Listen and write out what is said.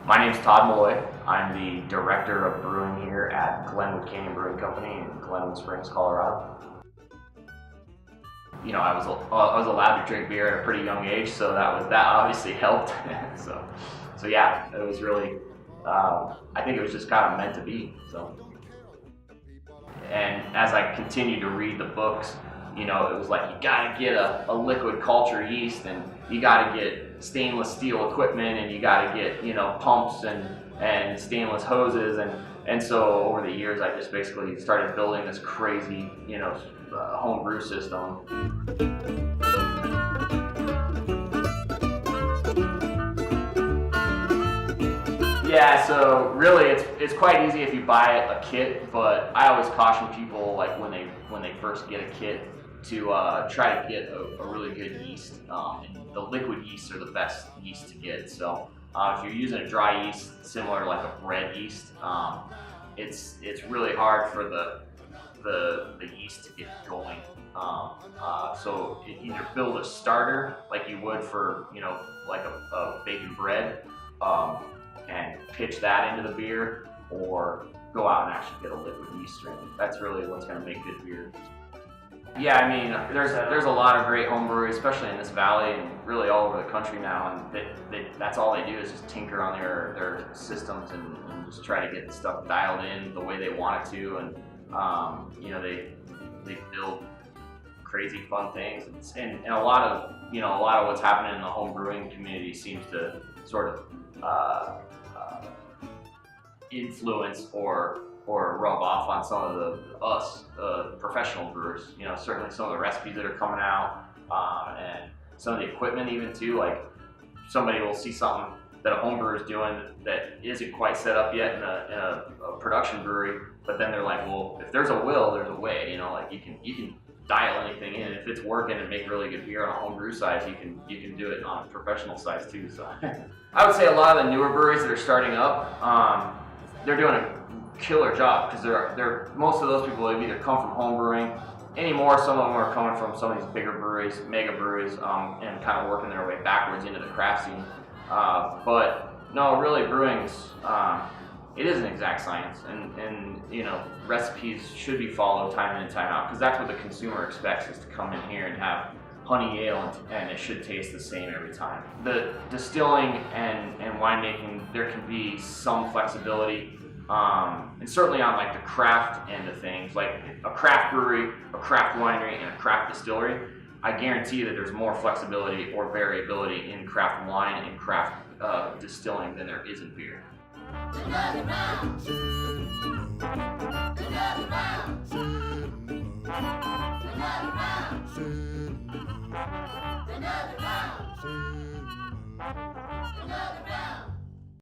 My name's Todd Malloy. I'm the director of brewing here at Glenwood Brewing Company in Glenwood Springs, Colorado. You know, I was allowed to drink beer at a pretty young age, so that obviously helped. so yeah, it was really. I think it was just kind of meant to be. So, and as I continued to read the books, you know, it was like you got to get a liquid culture yeast, and you got to get stainless steel equipment, and you got to get, you know, pumps and stainless hoses, and so over the years I just basically started building this crazy, you know, home brew system. Yeah, so really it's quite easy if you buy a kit, but I always caution people, like when they first get a kit, to try to get a really good yeast. And the liquid yeasts are the best yeast to get. So if you're using a dry yeast, similar like a bread yeast, it's really hard for the yeast to get going. So either build a starter like you would for, you know, like a baking bread, and pitch that into the beer, or go out and actually get a liquid yeast strain. That's really what's going to make good beer. Yeah, I mean, there's a lot of great home breweries, especially in this valley and really all over the country now, and that's all they do is just tinker on their systems and just try to get the stuff dialed in the way they want it to, and you know, they build crazy fun things, and a lot of what's happening in the home brewing community seems to sort of influence or rub off on some of us professional brewers. You know, certainly some of the recipes that are coming out, and some of the equipment even too. Like somebody will see something that a home brewer is doing that isn't quite set up yet in a production brewery, but then they're like, well, if there's a will, there's a way. You know, like you can dial anything in. If it's working and make really good beer on a home brew size, you can do it on a professional size too. So I would say a lot of the newer breweries that are starting up, they're doing a killer job, because they're most of those people have either come from home brewing anymore. Some of them are coming from some of these bigger breweries, mega breweries, and kind of working their way backwards into the craft scene. But no, really, brewing's it is an exact science, and you know, recipes should be followed time in and time out, because that's what the consumer expects, is to come in here and have honey ale, and it should taste the same every time. The distilling and winemaking, there can be some flexibility, and certainly on like the craft end of things, like a craft brewery, a craft winery, and a craft distillery, I guarantee that there's more flexibility or variability in craft wine and craft distilling than there is in beer. Another round. Another round. Another round. Another round. Another round.